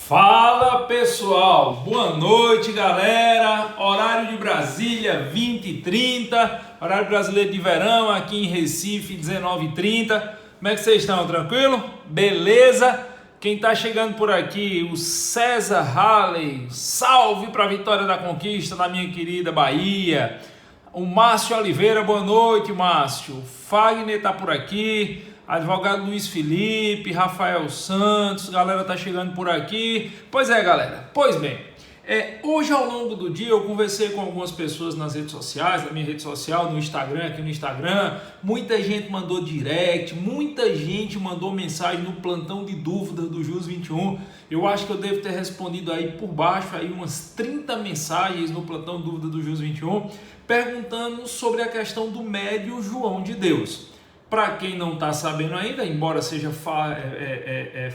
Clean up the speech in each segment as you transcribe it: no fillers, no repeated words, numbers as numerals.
Fala pessoal, boa noite galera, horário de Brasília 20h30, horário brasileiro de verão aqui em Recife 19h30, como é que vocês estão, tranquilo? Beleza? Quem tá chegando por aqui, o César Halley, salve para a vitória da conquista na minha querida Bahia. O Márcio Oliveira, boa noite Márcio, o Fagner tá por aqui. Advogado Luiz Felipe, Rafael Santos, galera tá chegando por aqui. Pois é, galera, pois bem, hoje ao longo do dia eu conversei com algumas pessoas nas redes sociais, na minha rede social, no Instagram, aqui no Instagram. Muita gente mandou direct, muita gente mandou mensagem no plantão de dúvidas do JUS 21. Eu acho que eu devo ter respondido aí por baixo aí umas 30 mensagens no plantão de dúvidas do JUS 21, perguntando sobre a questão do médio João de Deus. Para quem não está sabendo ainda, embora seja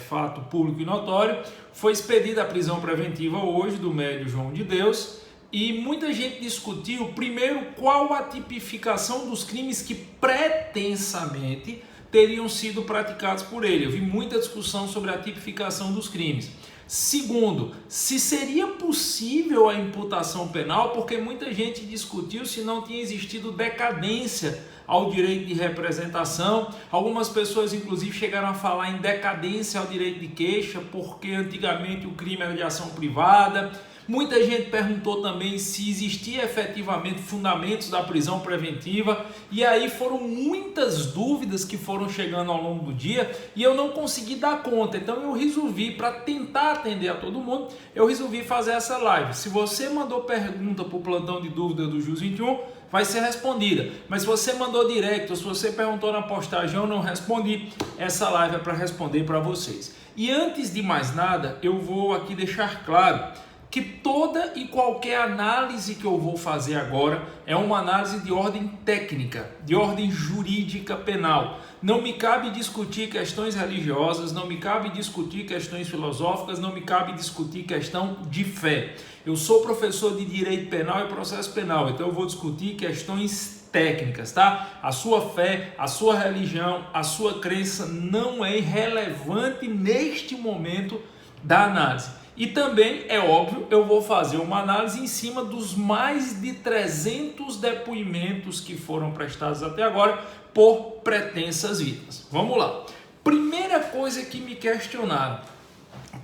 fato público e notório, foi expedida a prisão preventiva hoje do médio João de Deus e muita gente discutiu, primeiro, qual a tipificação dos crimes que pretensamente teriam sido praticados por ele. Eu vi muita discussão sobre a tipificação dos crimes. Segundo, se seria possível a imputação penal, porque muita gente discutiu se não tinha existido decadência ao direito de representação. Algumas pessoas inclusive chegaram a falar em decadência ao direito de queixa, porque antigamente o crime era de ação privada. Muita gente perguntou também se existia efetivamente fundamentos da prisão preventiva, e aí foram muitas dúvidas que foram chegando ao longo do dia e eu não consegui dar conta. Então eu resolvi, para tentar atender a todo mundo, eu resolvi fazer essa live. Se você mandou pergunta para o plantão de dúvidas do JUS 21, vai ser respondida. Mas se você mandou direct ou se você perguntou na postagem, eu não respondi, essa live é para responder para vocês. E antes de mais nada, eu vou aqui deixar claro que toda e qualquer análise que eu vou fazer agora é uma análise de ordem técnica, de ordem jurídica penal. Não me cabe discutir questões religiosas, não me cabe discutir questões filosóficas, não me cabe discutir questão de fé. Eu sou professor de direito penal e processo penal, então eu vou discutir questões técnicas, tá? A sua fé, a sua religião, a sua crença não é irrelevante neste momento da análise. E também, é óbvio, eu vou fazer uma análise em cima dos mais de 300 depoimentos que foram prestados até agora por pretensas vítimas. Vamos lá. Primeira coisa que me questionaram: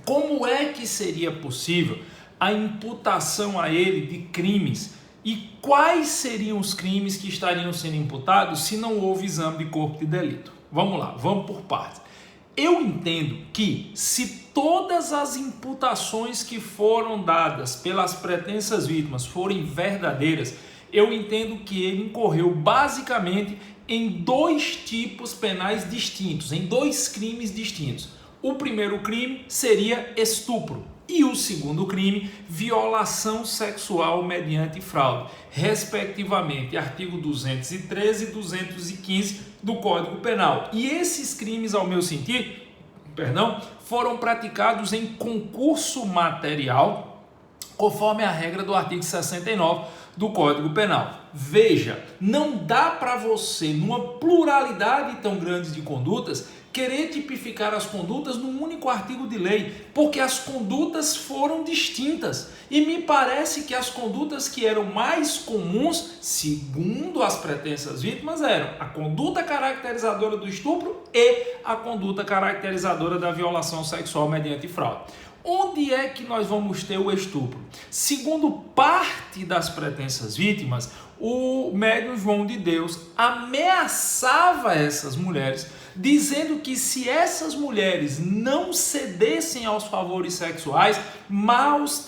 como é que seria possível a imputação a ele de crimes e quais seriam os crimes que estariam sendo imputados se não houve exame de corpo de delito? Vamos lá, vamos por partes. Eu entendo que se todas as imputações que foram dadas pelas pretensas vítimas forem verdadeiras, eu entendo que ele incorreu basicamente em dois tipos penais distintos, em dois crimes distintos. O primeiro crime seria estupro e o segundo crime, violação sexual mediante fraude, respectivamente, artigo 213 e 215 do Código Penal. E esses crimes, ao meu sentir, foram praticados em concurso material, conforme a regra do artigo 69 do Código Penal. Veja, não dá para você, numa pluralidade tão grande de condutas, querer tipificar as condutas num único artigo de lei, porque as condutas foram distintas. E me parece que as condutas que eram mais comuns, segundo as pretensas vítimas, eram a conduta caracterizadora do estupro e a conduta caracterizadora da violação sexual mediante fraude. Onde é que nós vamos ter o estupro? Segundo parte das pretensas vítimas, o médium João de Deus ameaçava essas mulheres, dizendo que se essas mulheres não cedessem aos favores sexuais, males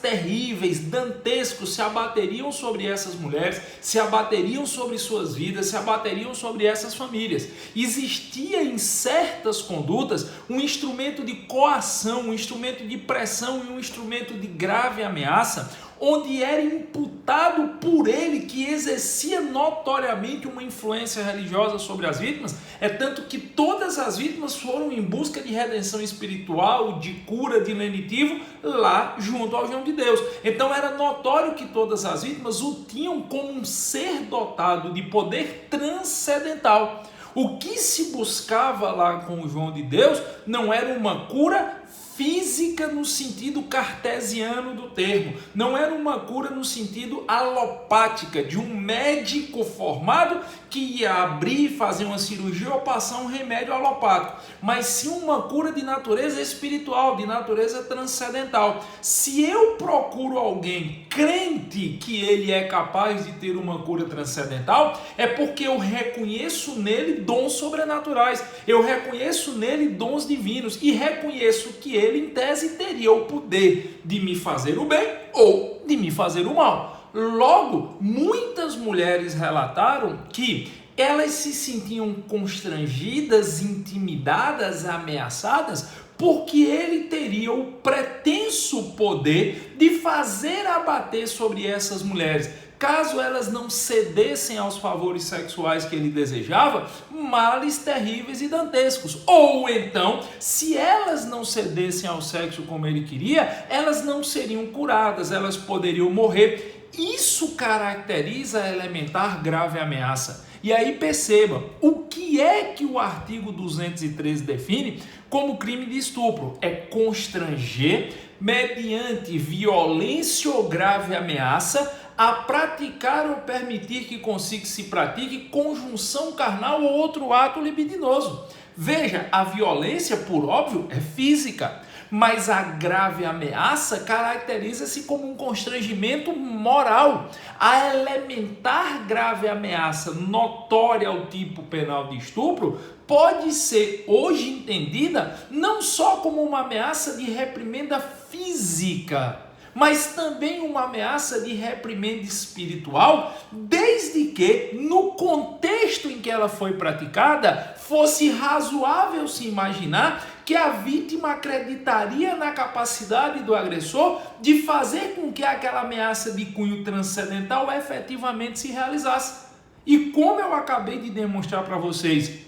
terríveis, dantescos se abateriam sobre essas mulheres, se abateriam sobre suas vidas, se abateriam sobre essas famílias. Existia em certas condutas um instrumento de coação, um instrumento de pressão e um instrumento de grave ameaça, onde era imputado por ele que exercia notoriamente uma influência religiosa sobre as vítimas. É tanto que todas as vítimas foram em busca de redenção espiritual, de cura, de lenitivo, lá junto ao João de Deus. Então era notório que todas as vítimas o tinham como um ser dotado de poder transcendental. O que se buscava lá com o João de Deus não era uma cura física no sentido cartesiano do termo, não era uma cura no sentido alopática, de um médico formado que ia abrir, fazer uma cirurgia ou passar um remédio alopático, mas sim uma cura de natureza espiritual, de natureza transcendental. Se eu procuro alguém crente que ele é capaz de ter uma cura transcendental, é porque eu reconheço nele dons sobrenaturais, eu reconheço nele dons divinos e reconheço que ele, em tese, teria o poder de me fazer o bem ou de me fazer o mal. Logo, muitas mulheres relataram que elas se sentiam constrangidas, intimidadas, ameaçadas, porque ele teria o pretenso poder de fazer abater sobre essas mulheres. Caso elas não cedessem aos favores sexuais que ele desejava, males terríveis e dantescos. Ou então, se elas não cedessem ao sexo como ele queria, elas não seriam curadas, elas poderiam morrer. Isso caracteriza a elementar grave ameaça. E aí perceba, o que é que o artigo 213 define como crime de estupro? É constranger, mediante violência ou grave ameaça, a praticar ou permitir que consiga se pratique conjunção carnal ou outro ato libidinoso. Veja, a violência, por óbvio, é física, mas a grave ameaça caracteriza-se como um constrangimento moral. A elementar grave ameaça notória ao tipo penal de estupro pode ser hoje entendida não só como uma ameaça de reprimenda física, mas também uma ameaça de reprimenda espiritual, desde que, no contexto em que ela foi praticada, fosse razoável se imaginar que a vítima acreditaria na capacidade do agressor de fazer com que aquela ameaça de cunho transcendental efetivamente se realizasse. E como eu acabei de demonstrar para vocês,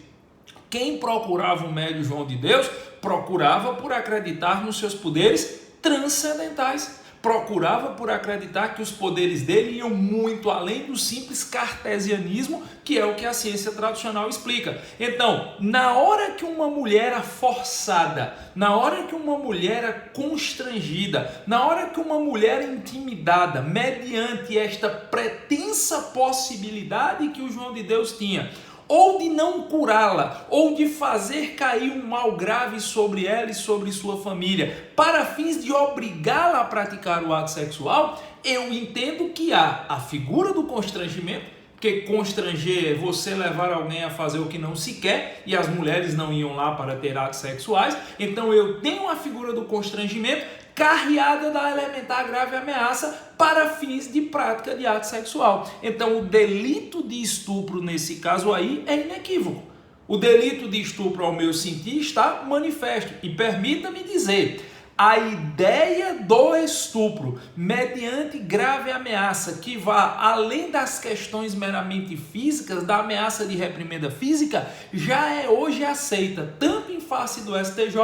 quem procurava o médium João de Deus, procurava por acreditar nos seus poderes transcendentais. Procurava por acreditar que os poderes dele iam muito além do simples cartesianismo, que é o que a ciência tradicional explica. Então, na hora que uma mulher era forçada, na hora que uma mulher era constrangida, na hora que uma mulher era intimidada, mediante esta pretensa possibilidade que o João de Deus tinha, ou de não curá-la, ou de fazer cair um mal grave sobre ela e sobre sua família, para fins de obrigá-la a praticar o ato sexual, eu entendo que há a figura do constrangimento, porque constranger é você levar alguém a fazer o que não se quer, e as mulheres não iam lá para ter atos sexuais, então eu tenho a figura do constrangimento carreada da elementar grave ameaça para fins de prática de ato sexual. Então o delito de estupro nesse caso aí é inequívoco. O delito de estupro, ao meu sentir, está manifesto. E permita-me dizer, a ideia do estupro mediante grave ameaça que vá além das questões meramente físicas, da ameaça de reprimenda física, já é hoje aceita, tanto em face do STJ,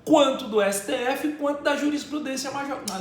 quanto do STF, quanto da jurisprudência,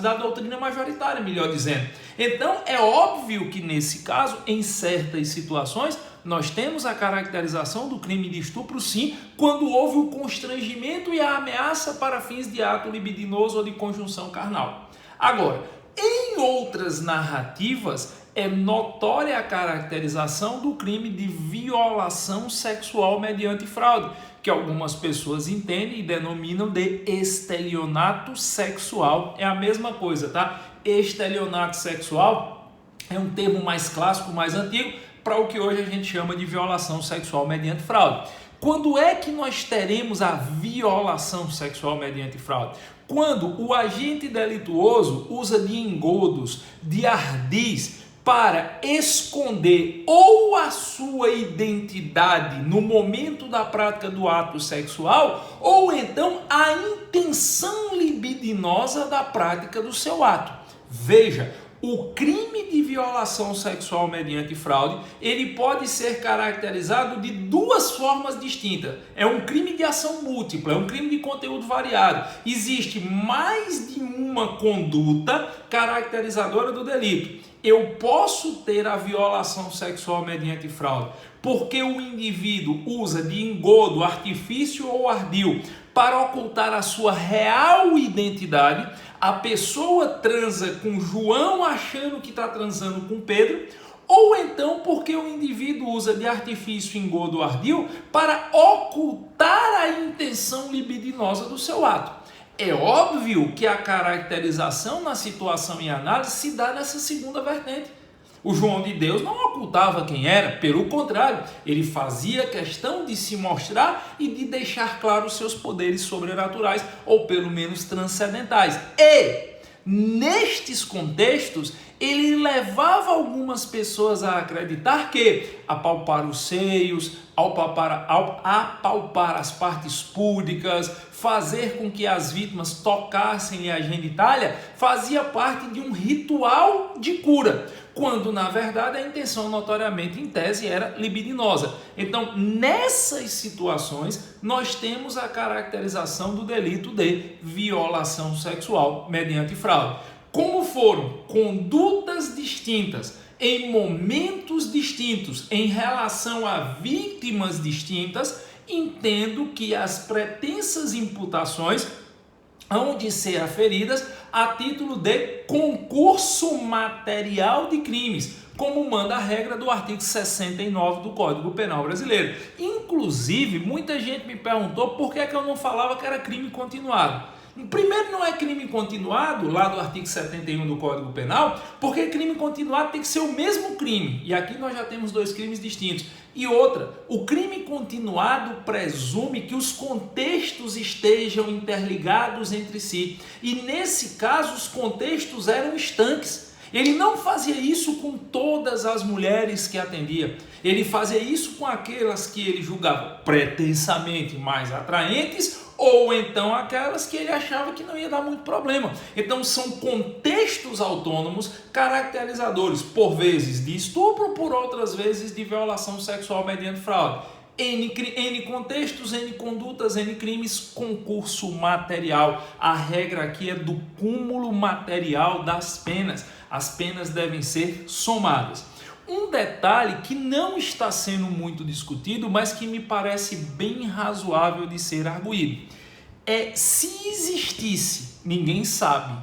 da doutrina majoritária, melhor dizendo. Então, é óbvio que nesse caso, em certas situações, nós temos a caracterização do crime de estupro, sim, quando houve o constrangimento e a ameaça para fins de ato libidinoso ou de conjunção carnal. Agora, em outras narrativas, é notória a caracterização do crime de violação sexual mediante fraude, que algumas pessoas entendem e denominam de estelionato sexual. É a mesma coisa, tá? Estelionato sexual é um termo mais clássico, mais antigo, para o que hoje a gente chama de violação sexual mediante fraude. Quando é que nós teremos a violação sexual mediante fraude? Quando o agente delituoso usa de engodos, de ardis, para esconder ou a sua identidade no momento da prática do ato sexual, ou então a intenção libidinosa da prática do seu ato. Veja, o crime de violação sexual mediante fraude, ele pode ser caracterizado de duas formas distintas. É um crime de ação múltipla, é um crime de conteúdo variado. Existe mais de uma conduta caracterizadora do delito. Eu posso ter a violação sexual mediante fraude porque o indivíduo usa de engodo, artifício ou ardil para ocultar a sua real identidade, a pessoa transa com João achando que está transando com Pedro, ou então porque o indivíduo usa de artifício, engodo ardil para ocultar a intenção libidinosa do seu ato. É óbvio que a caracterização na situação em análise se dá nessa segunda vertente. O João de Deus não ocultava quem era, pelo contrário, ele fazia questão de se mostrar e de deixar claro os seus poderes sobrenaturais, ou pelo menos transcendentais. E, nestes contextos, ele levava algumas pessoas a acreditar que apalpar os seios, apalpar as partes púdicas, fazer com que as vítimas tocassem a genitália, fazia parte de um ritual de cura, quando na verdade a intenção notoriamente em tese era libidinosa. Então, nessas situações, nós temos a caracterização do delito de violação sexual mediante fraude. Como foram condutas distintas, em momentos distintos, em relação a vítimas distintas, entendo que as pretensas imputações hão de ser aferidas a título de concurso material de crimes, como manda a regra do artigo 69 do Código Penal Brasileiro. Inclusive, muita gente me perguntou por que eu não falava que era crime continuado. Primeiro, não é crime continuado, lá do artigo 71 do Código Penal, porque crime continuado tem que ser o mesmo crime, e aqui nós já temos dois crimes distintos. E outra, o crime continuado presume que os contextos estejam interligados entre si, e nesse caso os contextos eram estanques. Ele não fazia isso com todas as mulheres que atendia, ele fazia isso com aquelas que ele julgava pretensamente mais atraentes, ou então aquelas que ele achava que não ia dar muito problema. Então são contextos autônomos caracterizadores, por vezes de estupro, por outras vezes de violação sexual mediante fraude. N contextos, N condutas, N crimes, concurso material. A regra aqui é do cúmulo material das penas. As penas devem ser somadas. Um detalhe que não está sendo muito discutido, mas que me parece bem razoável de ser arguído, é se existisse, ninguém sabe,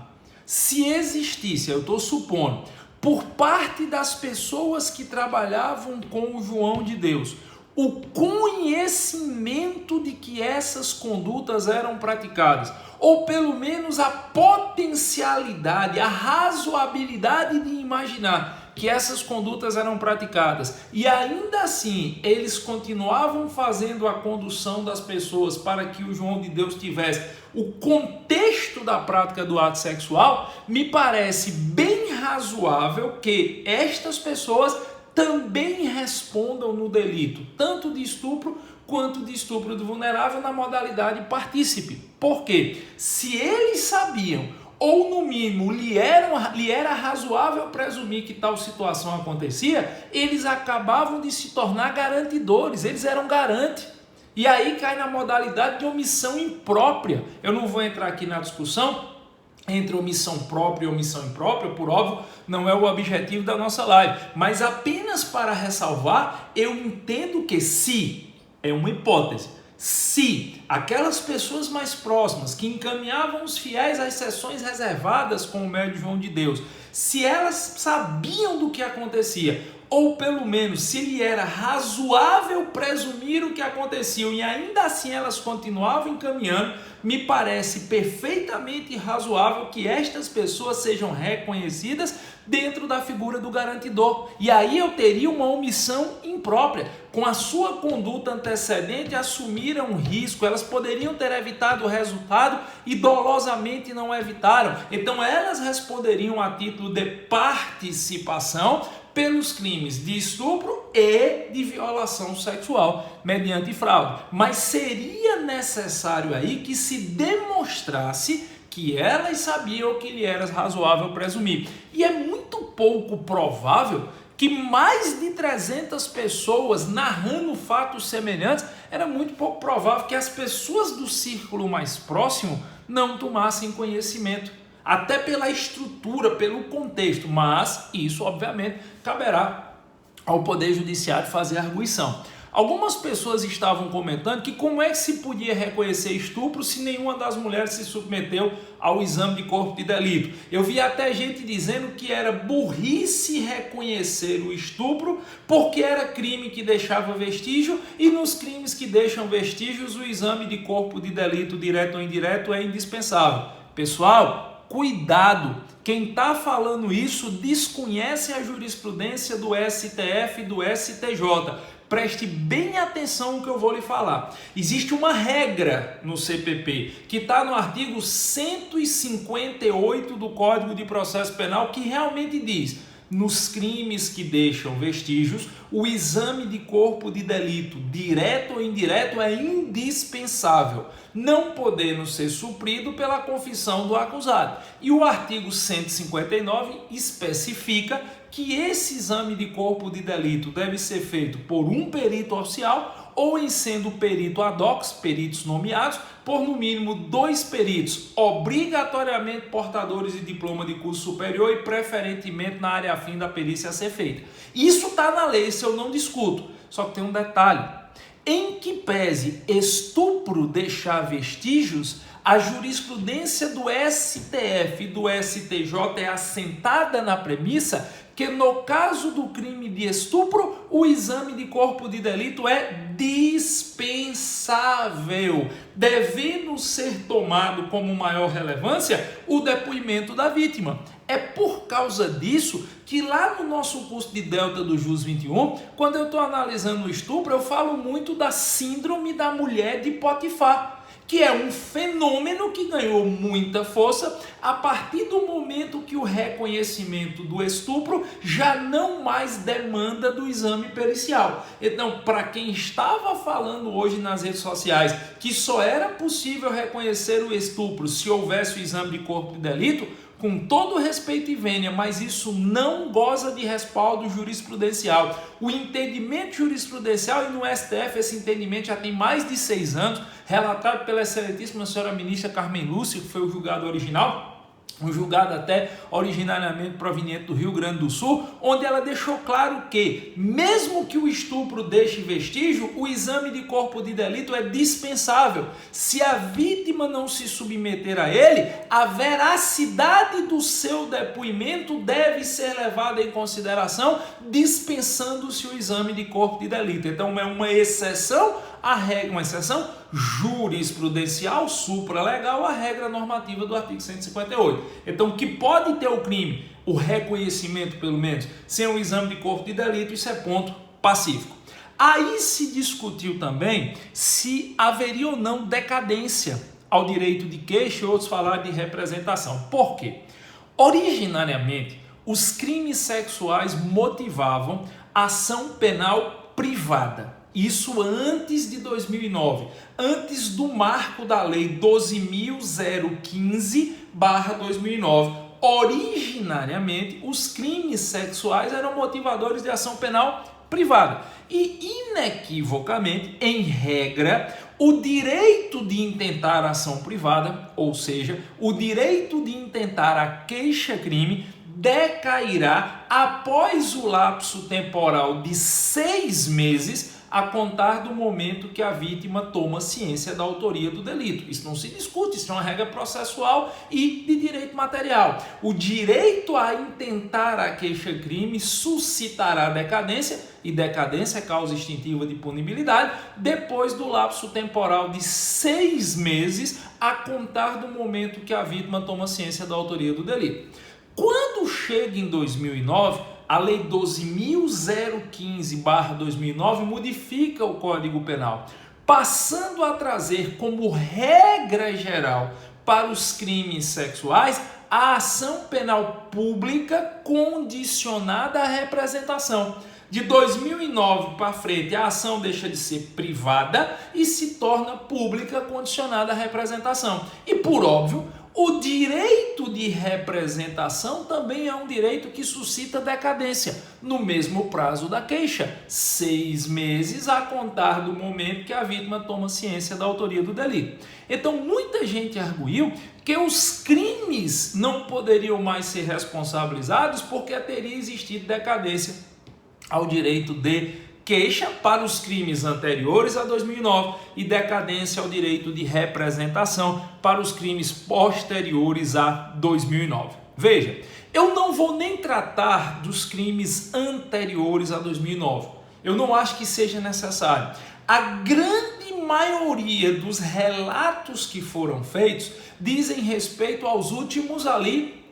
se existisse, eu estou supondo, por parte das pessoas que trabalhavam com o João de Deus, o conhecimento de que essas condutas eram praticadas, ou pelo menos a potencialidade, a razoabilidade de imaginar que essas condutas eram praticadas, e ainda assim eles continuavam fazendo a condução das pessoas para que o João de Deus tivesse o contexto da prática do ato sexual, me parece bem razoável que estas pessoas também respondam no delito, tanto de estupro quanto de estupro do vulnerável na modalidade partícipe. Por quê? Se eles sabiam, ou no mínimo lhe era razoável presumir que tal situação acontecia, eles acabavam de se tornar garantidores, eles eram garantes. E aí cai na modalidade de omissão imprópria. Eu não vou entrar aqui na discussão entre omissão própria e omissão imprópria, por óbvio, não é o objetivo da nossa live, mas apenas para ressalvar, eu entendo que se, é uma hipótese, se aquelas pessoas mais próximas que encaminhavam os fiéis às sessões reservadas com o médium João de Deus, se elas sabiam do que acontecia, ou pelo menos se lhe era razoável presumir o que acontecia e ainda assim elas continuavam encaminhando, me parece perfeitamente razoável que estas pessoas sejam reconhecidas dentro da figura do garantidor. E aí eu teria uma omissão imprópria. Com a sua conduta antecedente, assumiram um risco, elas poderiam ter evitado o resultado e dolosamente não evitaram. Então elas responderiam a título de participação pelos crimes de estupro e de violação sexual mediante fraude. Mas seria necessário aí que se demonstrasse que elas sabiam que lhe era razoável presumir. E é muito pouco provável que mais de 300 pessoas narrando fatos semelhantes, era muito pouco provável que as pessoas do círculo mais próximo não tomassem conhecimento, até pela estrutura, pelo contexto, mas isso obviamente caberá ao Poder Judiciário fazer a arguição. Algumas pessoas estavam comentando que como é que se podia reconhecer estupro se nenhuma das mulheres se submeteu ao exame de corpo de delito. Eu vi até gente dizendo que era burrice reconhecer o estupro porque era crime que deixava vestígio e nos crimes que deixam vestígios o exame de corpo de delito direto ou indireto é indispensável. Pessoal, cuidado! Quem está falando isso desconhece a jurisprudência do STF e do STJ. Preste bem atenção no que eu vou lhe falar. Existe uma regra no CPP, que está no artigo 158 do Código de Processo Penal, que realmente diz: nos crimes que deixam vestígios, o exame de corpo de delito, direto ou indireto, é indispensável, não podendo ser suprido pela confissão do acusado. E o artigo 159 especifica que esse exame de corpo de delito deve ser feito por um perito oficial ou, em sendo perito ad hoc, peritos nomeados, por no mínimo 2 peritos, obrigatoriamente portadores de diploma de curso superior e preferentemente na área afim da perícia a ser feita. Isso está na lei, isso eu não discuto, só que tem um detalhe. Em que pese estupro deixar vestígios, a jurisprudência do STF e do STJ é assentada na premissa que no caso do crime de estupro, o exame de corpo de delito é dispensável, devendo ser tomado como maior relevância o depoimento da vítima. É por causa disso que lá no nosso curso de Delta do JUS 21, quando eu estou analisando o estupro, eu falo muito da síndrome da mulher de Potifar, que é um fenômeno que ganhou muita força a partir do momento que o reconhecimento do estupro já não mais demanda do exame pericial. Então, para quem estava falando hoje nas redes sociais que só era possível reconhecer o estupro se houvesse o exame de corpo de delito, com todo respeito e vênia, mas isso não goza de respaldo jurisprudencial. O entendimento jurisprudencial, e no STF esse entendimento já tem mais de 6 anos, relatado pela excelentíssima senhora ministra Carmen Lúcia, que foi o julgado original, um julgado até originariamente proveniente do Rio Grande do Sul, onde ela deixou claro que, mesmo que o estupro deixe vestígio, o exame de corpo de delito é dispensável. Se a vítima não se submeter a ele, a veracidade do seu depoimento deve ser levada em consideração, dispensando-se o exame de corpo de delito. Então é uma exceção à regra, uma exceção jurisprudencial, supralegal, à regra normativa do artigo 158. Então, que pode ter o crime, o reconhecimento pelo menos, sem o exame de corpo de delito, isso é ponto pacífico. Aí se discutiu também se haveria ou não decadência ao direito de queixa, e outros falaram de representação. Por quê? Originariamente, os crimes sexuais motivavam ação penal privada. Isso antes de 2009, antes do marco da lei 12.015/2009. Originariamente, os crimes sexuais eram motivadores de ação penal privada. E, inequivocamente, em regra, o direito de intentar ação privada, ou seja, o direito de intentar a queixa-crime, decairá após o lapso temporal de 6 meses a contar do momento que a vítima toma ciência da autoria do delito. Isso não se discute, isso é uma regra processual e de direito material. O direito a intentar a queixa-crime suscitará decadência, e decadência é causa extintiva de punibilidade, depois do lapso temporal de 6 meses a contar do momento que a vítima toma ciência da autoria do delito. Quando chega em 2009, a Lei 12.015/2009 modifica o Código Penal, passando a trazer como regra geral para os crimes sexuais a ação penal pública condicionada à representação. De 2009 para frente, a ação deixa de ser privada e se torna pública condicionada à representação. E, por óbvio, o direito de representação também é um direito que suscita decadência, no mesmo prazo da queixa, 6 meses a contar do momento que a vítima toma ciência da autoria do delito. Então, muita gente arguiu que os crimes não poderiam mais ser responsabilizados porque teria existido decadência ao direito de queixa para os crimes anteriores a 2009 e decadência ao direito de representação para os crimes posteriores a 2009. Veja, eu não vou nem tratar dos crimes anteriores a 2009. Eu não acho que seja necessário. A grande maioria dos relatos que foram feitos dizem respeito aos últimos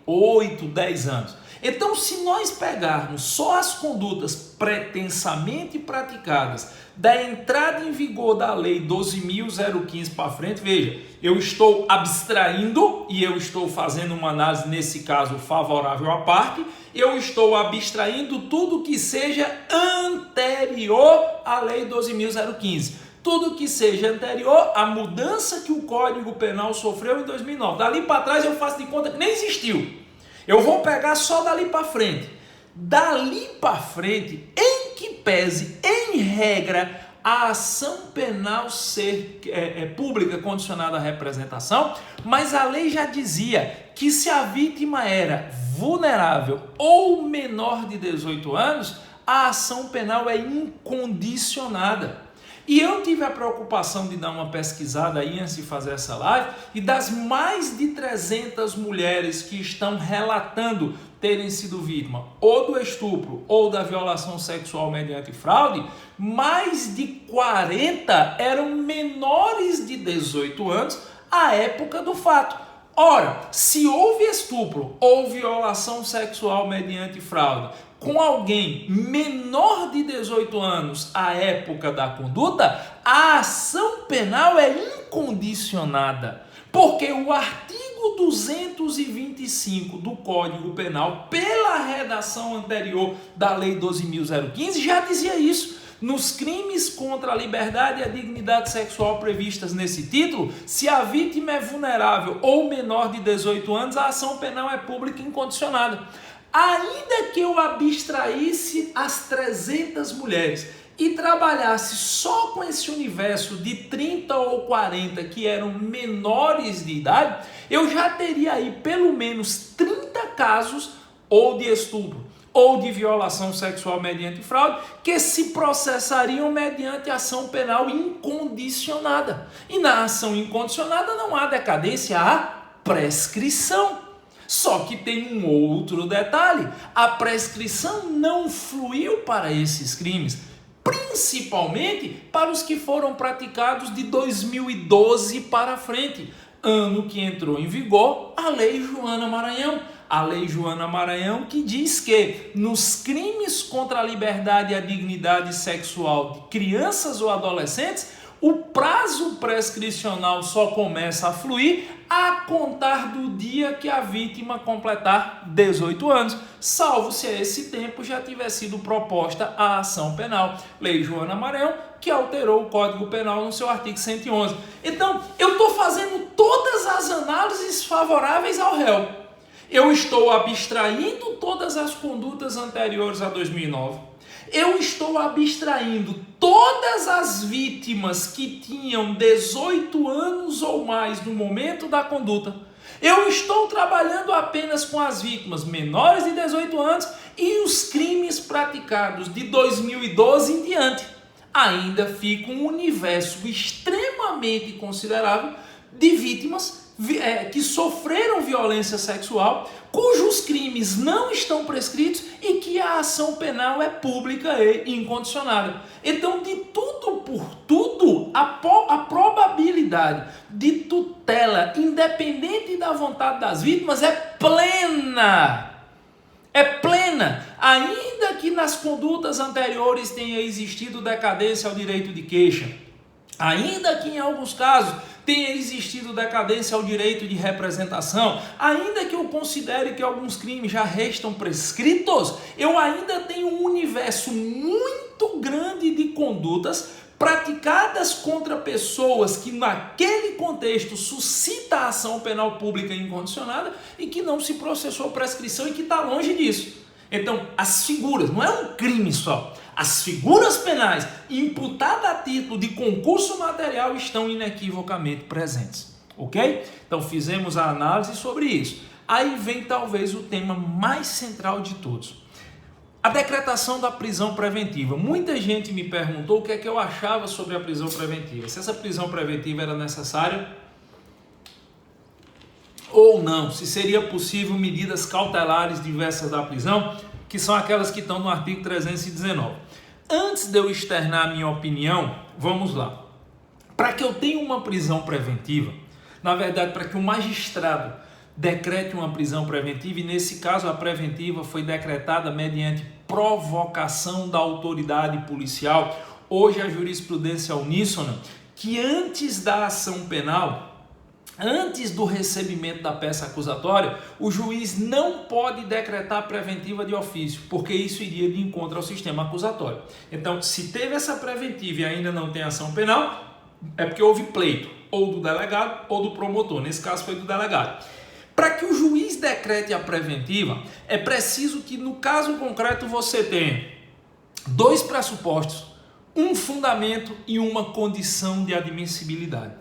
8, 10 anos. Então, se nós pegarmos só as condutas pretensamente praticadas da entrada em vigor da Lei 12.015 para frente, veja, eu estou abstraindo e eu estou fazendo uma análise, nesse caso, favorável à parte, eu estou abstraindo tudo que seja anterior à Lei 12.015. Tudo que seja anterior à mudança que o Código Penal sofreu em 2009. Dali para trás eu faço de conta que nem existiu. Eu vou pegar só dali para frente. Dali para frente, em que pese, em regra, a ação penal ser pública condicionada à representação, mas a lei já dizia que se a vítima era vulnerável ou menor de 18 anos, a ação penal é incondicionada. E eu tive a preocupação de dar uma pesquisada aí antes de fazer essa live, e das mais de 300 mulheres que estão relatando terem sido vítima ou do estupro ou da violação sexual mediante fraude, mais de 40 eram menores de 18 anos à época do fato. Ora, se houve estupro ou violação sexual mediante fraude com alguém menor de 18 anos à época da conduta, a ação penal é incondicionada, porque o artigo 225 do Código Penal, pela redação anterior da Lei 12.015, já dizia isso. Nos crimes contra a liberdade e a dignidade sexual previstas nesse título, se a vítima é vulnerável ou menor de 18 anos, a ação penal é pública e incondicionada. Ainda que eu abstraísse as 300 mulheres e trabalhasse só com esse universo de 30 ou 40 que eram menores de idade, eu já teria aí pelo menos 30 casos ou de estupro ou de violação sexual mediante fraude que se processariam mediante ação penal incondicionada. E na ação incondicionada não há decadência, há prescrição. Só que tem um outro detalhe: a prescrição não fluiu para esses crimes, principalmente para os que foram praticados de 2012 para frente, ano que entrou em vigor a Lei Joana Maranhão. A Lei Joana Maranhão, que diz que nos crimes contra a liberdade e a dignidade sexual de crianças ou adolescentes, o prazo prescricional só começa a fluir a contar do dia que a vítima completar 18 anos, salvo se a esse tempo já tiver sido proposta a ação penal. Lei Joana Maranhão, que alterou o Código Penal no seu artigo 111. Então, eu estou fazendo todas as análises favoráveis ao réu. Eu estou abstraindo todas as condutas anteriores a 2009. Eu estou abstraindo todas as vítimas que tinham 18 anos ou mais no momento da conduta. Eu estou trabalhando apenas com as vítimas menores de 18 anos e os crimes praticados de 2012 em diante. Ainda fica um universo extremamente considerável de vítimas que sofreram violência sexual, cujos crimes não estão prescritos e que a ação penal é pública e incondicionada. Então, de tudo por tudo, a probabilidade de tutela, independente da vontade das vítimas, é plena. É plena, ainda que nas condutas anteriores tenha existido decadência ao direito de queixa, ainda que em alguns casos tenha existido decadência ao direito de representação, ainda que eu considere que alguns crimes já restam prescritos, eu ainda tenho um universo muito grande de condutas praticadas contra pessoas que naquele contexto suscita a ação penal pública incondicionada e que não se processou prescrição e que está longe disso. Então, as figuras, não é um crime só, as figuras penais imputadas a título de concurso material estão inequivocamente presentes, ok? Então, fizemos a análise sobre isso. Aí vem talvez o tema mais central de todos. A decretação da prisão preventiva. Muita gente me perguntou o que é que eu achava sobre a prisão preventiva. Se essa prisão preventiva era necessária ou não. Se seria possível medidas cautelares diversas da prisão, que são aquelas que estão no artigo 319. Antes de eu externar a minha opinião, vamos lá. Para que eu tenha uma prisão preventiva, na verdade, para que o magistrado decrete uma prisão preventiva, e nesse caso a preventiva foi decretada mediante provocação da autoridade policial. Hoje a jurisprudência é uníssona que antes da ação penal, antes do recebimento da peça acusatória, o juiz não pode decretar preventiva de ofício, porque isso iria de encontro ao sistema acusatório. Então, se teve essa preventiva e ainda não tem ação penal, é porque houve pleito, ou do delegado ou do promotor. Nesse caso foi do delegado. Para que o juiz decrete a preventiva, é preciso que no caso concreto você tenha dois pressupostos, um fundamento e uma condição de admissibilidade.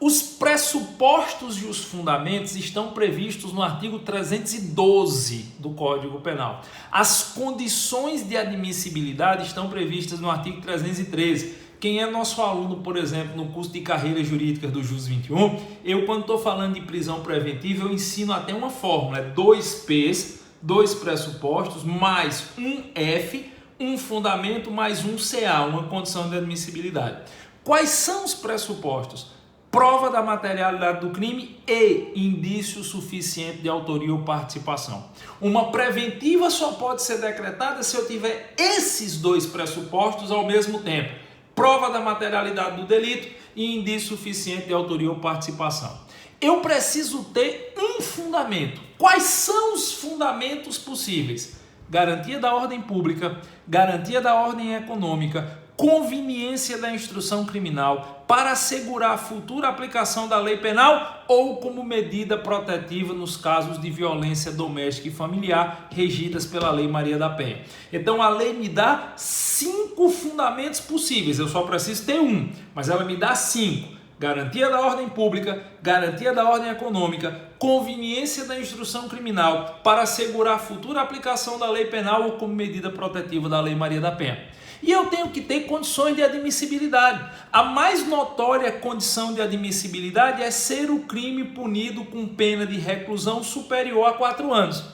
Os pressupostos e os fundamentos estão previstos no artigo 312 do Código Penal. As condições de admissibilidade estão previstas no artigo 313. Quem é nosso aluno, por exemplo, no curso de Carreiras Jurídicas do JUS 21, eu quando estou falando de prisão preventiva, eu ensino até uma fórmula, 2 P's, 2 pressupostos, mais um F, um fundamento, mais um CA, uma condição de admissibilidade. Quais são os pressupostos? Prova da materialidade do crime e indício suficiente de autoria ou participação. Uma preventiva só pode ser decretada se eu tiver esses dois pressupostos ao mesmo tempo. Prova da materialidade do delito e indício suficiente de autoria ou participação. Eu preciso ter um fundamento. Quais são os fundamentos possíveis? Garantia da ordem pública, garantia da ordem econômica, conveniência da instrução criminal para assegurar a futura aplicação da lei penal ou como medida protetiva nos casos de violência doméstica e familiar regidas pela Lei Maria da Penha. Então a lei me dá 5 fundamentos possíveis, eu só preciso ter um, mas ela me dá 5. Garantia da ordem pública, garantia da ordem econômica, conveniência da instrução criminal para assegurar a futura aplicação da lei penal ou como medida protetiva da Lei Maria da Penha. E eu tenho que ter condições de admissibilidade. A mais notória condição de admissibilidade é ser o crime punido com pena de reclusão superior a 4 anos.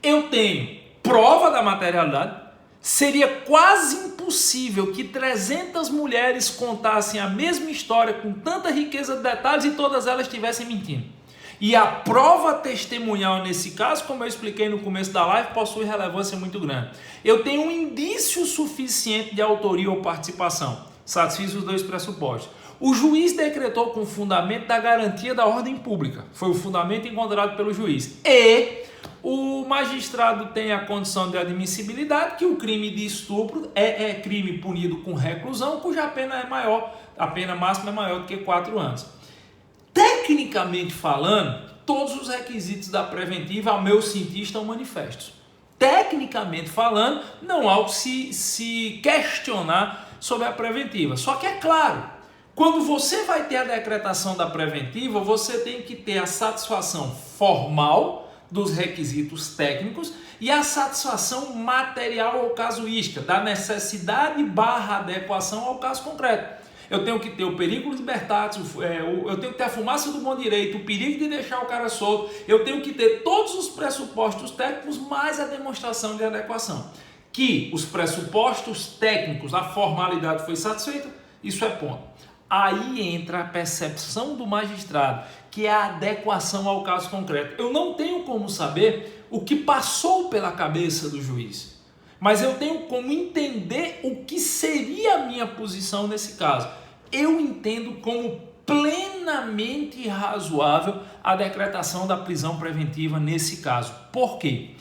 Eu tenho prova da materialidade. Seria quase impossível que 300 mulheres contassem a mesma história com tanta riqueza de detalhes e todas elas estivessem mentindo. E a prova testemunhal nesse caso, como eu expliquei no começo da live, possui relevância muito grande. Eu tenho um indício suficiente de autoria ou participação. Satisfiz os 2 pressupostos. O juiz decretou com fundamento da garantia da ordem pública. Foi o fundamento encontrado pelo juiz. E o magistrado tem a condição de admissibilidade que o crime de estupro é crime punido com reclusão, cuja pena é maior, a pena máxima é maior do que 4 anos. Tecnicamente falando, todos os requisitos da preventiva, ao meu sentir, estão manifestos. Tecnicamente falando, não há o que se questionar sobre a preventiva. Só que é claro, quando você vai ter a decretação da preventiva, você tem que ter a satisfação formal dos requisitos técnicos e a satisfação material ou casuística, da necessidade / adequação ao caso concreto. Eu tenho que ter o perigo libertatis, eu tenho que ter a fumaça do bom direito, o perigo de deixar o cara solto, eu tenho que ter todos os pressupostos técnicos mais a demonstração de adequação. Que os pressupostos técnicos, a formalidade foi satisfeita, isso é ponto. Aí entra a percepção do magistrado, que é a adequação ao caso concreto. Eu não tenho como saber o que passou pela cabeça do juiz, mas eu tenho como entender o que seria a minha posição nesse caso. Eu entendo como plenamente razoável a decretação da prisão preventiva nesse caso. Por quê?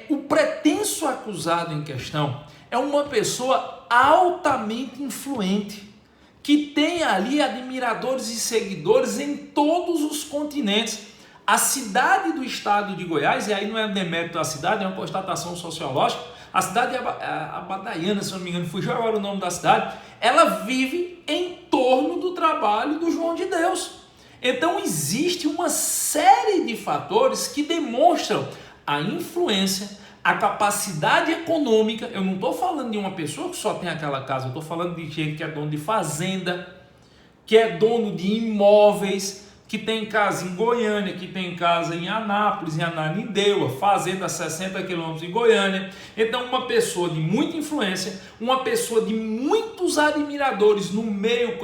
O pretenso acusado em questão é uma pessoa altamente influente, que tem ali admiradores e seguidores em todos os continentes. A cidade do estado de Goiás, e aí não é demérito da cidade, é uma constatação sociológica, a cidade de Abadaiana, se eu não me engano, fugiu agora o nome da cidade, ela vive em torno do trabalho do João de Deus. Então existe uma série de fatores que demonstram a influência, a capacidade econômica. Eu não estou falando de uma pessoa que só tem aquela casa, eu estou falando de gente que é dono de fazenda, que é dono de imóveis, que tem casa em Goiânia, que tem casa em Anápolis, em Ananindeua, fazenda a 60 quilômetros em Goiânia. Então, uma pessoa de muita influência, uma pessoa de muitos admiradores no meio,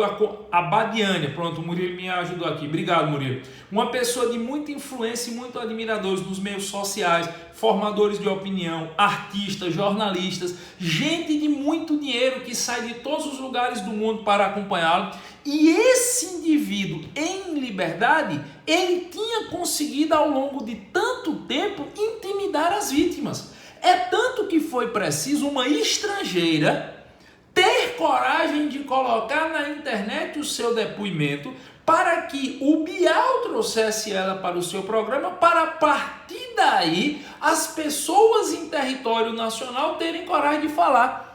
a Badiânia. Pronto, o Murilo me ajudou aqui. Obrigado, Murilo. Uma pessoa de muita influência e muitos admiradores nos meios sociais, formadores de opinião, artistas, jornalistas, gente de muito dinheiro que sai de todos os lugares do mundo para acompanhá-lo. E esse indivíduo em liberdade, ele tinha conseguido ao longo de tanto tempo intimidar as vítimas. É tanto que foi preciso uma estrangeira ter coragem de colocar na internet o seu depoimento para que o Bial trouxesse ela para o seu programa, para a partir daí as pessoas em território nacional terem coragem de falar.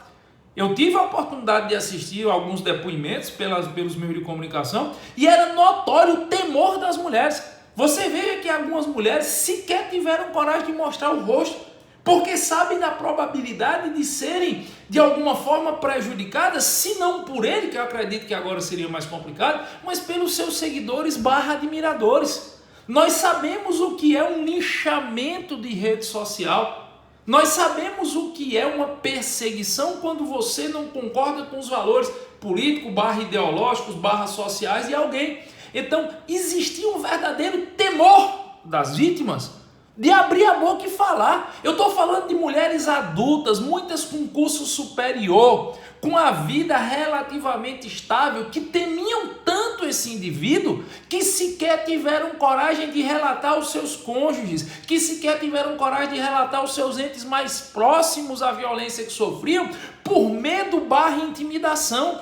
Eu tive a oportunidade de assistir alguns depoimentos pelos meios de comunicação e era notório o temor das mulheres. Você vê que algumas mulheres sequer tiveram coragem de mostrar o rosto, porque sabem da probabilidade de serem de alguma forma prejudicadas, se não por ele, que eu acredito que agora seria mais complicado, mas pelos seus seguidores / admiradores. Nós sabemos o que é um linchamento de rede social. Nós sabemos o que é uma perseguição quando você não concorda com os valores políticos / ideológicos / sociais de alguém. Então, existia um verdadeiro temor das vítimas de abrir a boca e falar. Eu estou falando de mulheres adultas, muitas com curso superior, com a vida relativamente estável, que temiam tanto esse indivíduo que sequer tiveram coragem de relatar aos seus cônjuges, que sequer tiveram coragem de relatar aos seus entes mais próximos a violência que sofriam, por medo / intimidação.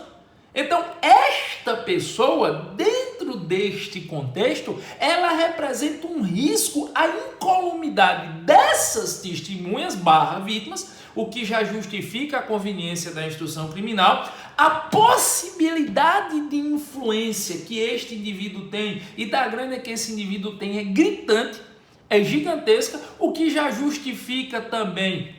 Então, esta pessoa, dentro deste contexto, ela representa um risco à incolumidade dessas testemunhas / vítimas, o que já justifica a conveniência da instrução criminal, a possibilidade de influência que este indivíduo tem e da grana que esse indivíduo tem é gritante, é gigantesca, o que já justifica também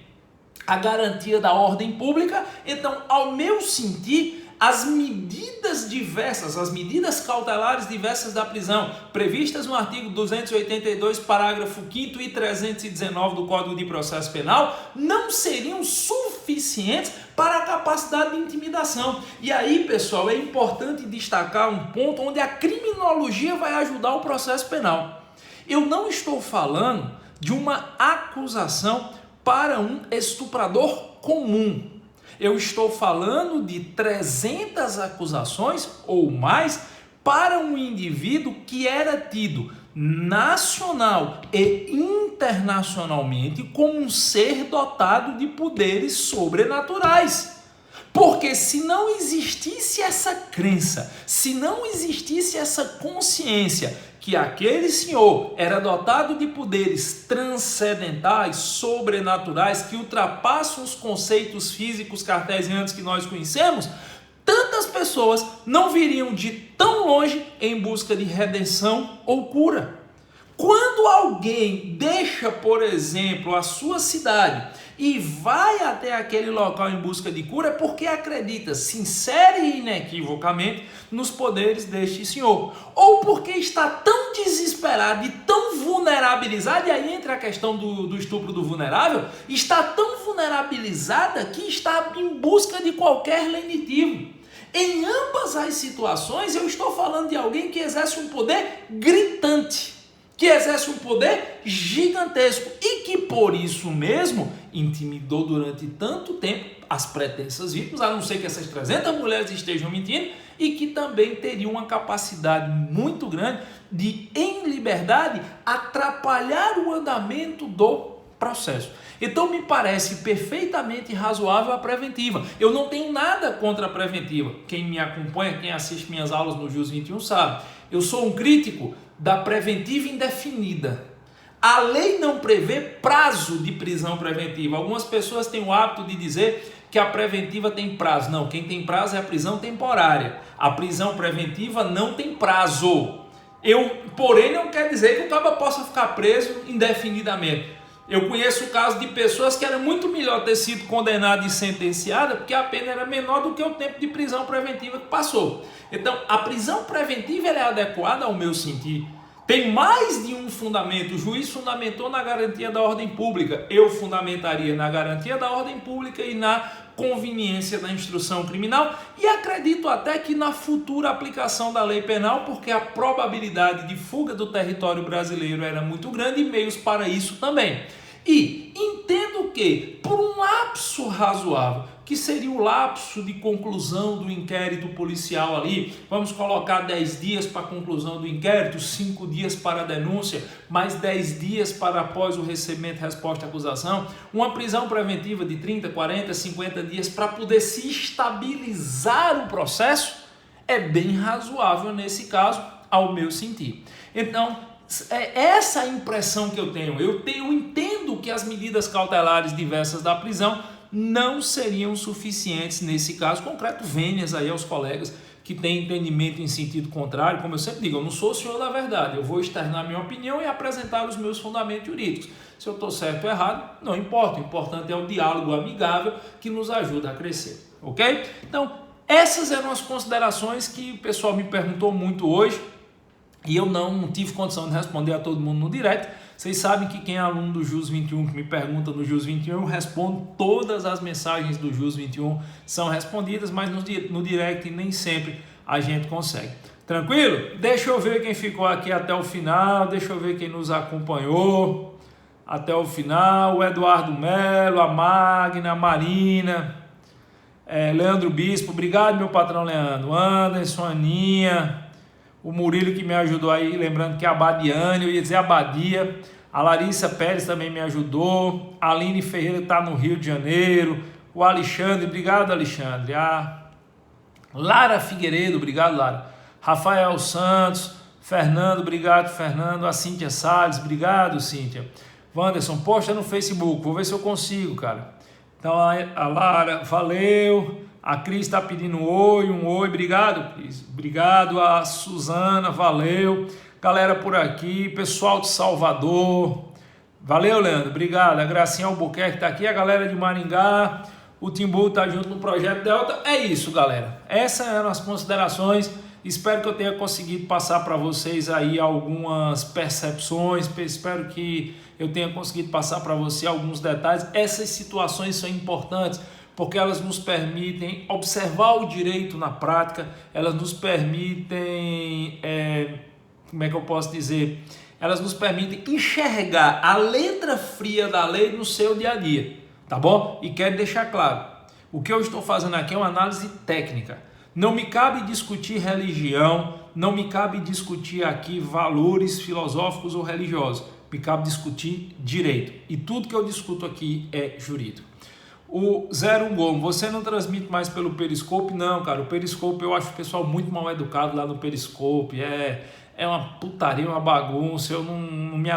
a garantia da ordem pública. Então, ao meu sentir, as medidas diversas, as medidas cautelares diversas da prisão, previstas no artigo 282, parágrafo 5º e 319 do Código de Processo Penal, não seriam suficientes para a capacidade de intimidação. E aí, pessoal, é importante destacar um ponto onde a criminologia vai ajudar o processo penal. Eu não estou falando de uma acusação para um estuprador comum. Eu estou falando de 300 acusações ou mais para um indivíduo que era tido nacional e internacionalmente como um ser dotado de poderes sobrenaturais. Porque se não existisse essa crença, se não existisse essa consciência que aquele senhor era dotado de poderes transcendentais, sobrenaturais, que ultrapassam os conceitos físicos cartesianos que nós conhecemos, tantas pessoas não viriam de tão longe em busca de redenção ou cura. Quando alguém deixa, por exemplo, a sua cidade e vai até aquele local em busca de cura, é porque acredita sincera e inequivocamente nos poderes deste senhor, ou porque está tão desesperado e tão vulnerabilizado, e aí entra a questão do estupro do vulnerável, está tão vulnerabilizada que está em busca de qualquer lenitivo. Em ambas as situações, eu estou falando de alguém que exerce um poder gritante, que exerce um poder gigantesco e que por isso mesmo intimidou durante tanto tempo as pretensas vítimas, a não ser que essas 300 mulheres estejam mentindo, e que também teriam uma capacidade muito grande de, em liberdade, atrapalhar o andamento do processo. Então me parece perfeitamente razoável a preventiva. Eu não tenho nada contra a preventiva. Quem me acompanha, quem assiste minhas aulas no JUS 21 sabe. Eu sou um crítico da preventiva indefinida. A lei não prevê prazo de prisão preventiva. Algumas pessoas têm o hábito de dizer que a preventiva tem prazo. Não, quem tem prazo é a prisão temporária. A prisão preventiva não tem prazo. Porém, não quer dizer que o cara possa ficar preso indefinidamente. Eu conheço o caso de pessoas que era muito melhor ter sido condenada e sentenciada porque a pena era menor do que o tempo de prisão preventiva que passou. Então, a prisão preventiva ela é adequada ao meu sentir. Tem mais de um fundamento. O juiz fundamentou na garantia da ordem pública. Eu fundamentaria na garantia da ordem pública e na conveniência da instrução criminal. E acredito até que na futura aplicação da lei penal, porque a probabilidade de fuga do território brasileiro era muito grande e meios para isso também. E entendo que, por um lapso razoável, que seria o lapso de conclusão do inquérito policial ali, vamos colocar 10 dias para a conclusão do inquérito, 5 dias para a denúncia, mais 10 dias para após o recebimento de resposta à acusação, uma prisão preventiva de 30, 40, 50 dias para poder se estabilizar o processo, é bem razoável nesse caso, ao meu sentir. Então, é essa a impressão que eu tenho. Eu entendo que as medidas cautelares diversas da prisão não seriam suficientes nesse caso concreto. Vênias aí aos colegas que têm entendimento em sentido contrário. Como eu sempre digo, eu não sou o senhor da verdade, eu vou externar minha opinião e apresentar os meus fundamentos jurídicos. Se eu estou certo ou errado, não importa, o importante é o diálogo amigável que nos ajuda a crescer, ok? Então, essas eram as considerações que o pessoal me perguntou muito hoje e eu não tive condição de responder a todo mundo no direct. Vocês sabem que quem é aluno do JUS 21, que me pergunta no JUS 21, eu respondo todas as mensagens do JUS 21, são respondidas, mas no direct nem sempre a gente consegue. Tranquilo? Deixa eu ver quem ficou aqui até o final, deixa eu ver quem nos acompanhou até o final, o Eduardo Melo, a Magna, a Marina, Leandro Bispo, obrigado meu patrão Leandro, Anderson, Aninha, o Murilo que me ajudou aí, lembrando que é a Abadiane, eu ia dizer Abadia, a Larissa Pérez também me ajudou, a Aline Ferreira está no Rio de Janeiro, o Alexandre, obrigado Alexandre, a Lara Figueiredo, obrigado Lara, Rafael Santos, Fernando, obrigado Fernando, a Cíntia Salles, obrigado Cíntia, Wanderson, posta no Facebook, vou ver se eu consigo, cara. Então a Lara, valeu. A Cris está pedindo um oi, obrigado Cris, obrigado. A Suzana, valeu. Galera por aqui, pessoal de Salvador, valeu Leandro, obrigado. A Gracinha Albuquerque está aqui, a galera de Maringá, o Timbu está junto no Projeto Delta. É isso galera, essas eram as considerações. Espero que eu tenha conseguido passar para vocês aí algumas percepções, espero que eu tenha conseguido passar para você alguns detalhes. Essas situações são importantes porque elas nos permitem observar o direito na prática, elas nos permitem, como é que eu posso dizer, elas nos permitem enxergar a letra fria da lei no seu dia a dia, tá bom? E quero deixar claro, o que eu estou fazendo aqui é uma análise técnica. Não me cabe discutir religião, não me cabe discutir aqui valores filosóficos ou religiosos, me cabe discutir direito. E tudo que eu discuto aqui é jurídico. O 01 Gomes, você não transmite mais pelo Periscope? Não, cara, o Periscope eu acho o pessoal muito mal educado lá no Periscope, é uma putaria, uma bagunça, eu não me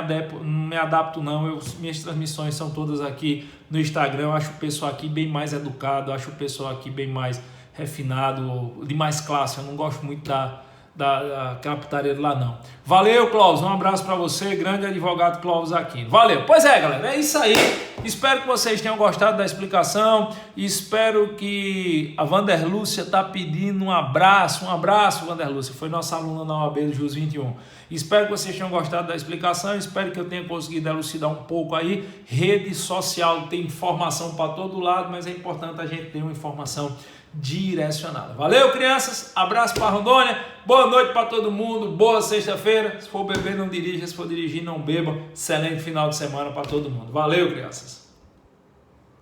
adapto não, minhas transmissões são todas aqui no Instagram, eu acho o pessoal aqui bem mais educado, eu acho o pessoal aqui bem mais refinado, de mais classe, eu não gosto muito daquela putaria lá não. Valeu Clóvis, um abraço para você, grande advogado Clóvis Aquino. Valeu, pois é galera, é isso aí, espero que vocês tenham gostado da explicação, espero que a Vanderlúcia está pedindo um abraço Vanderlúcia, foi nossa aluna na OAB do JUS 21, espero que vocês tenham gostado da explicação, espero que eu tenha conseguido elucidar um pouco aí. Rede social tem informação para todo lado, mas é importante a gente ter uma informação direcionada. Valeu crianças, abraço para Rondônia, boa noite para todo mundo, boa sexta-feira, se for beber não dirija, se for dirigir não beba, excelente final de semana para todo mundo. Valeu crianças.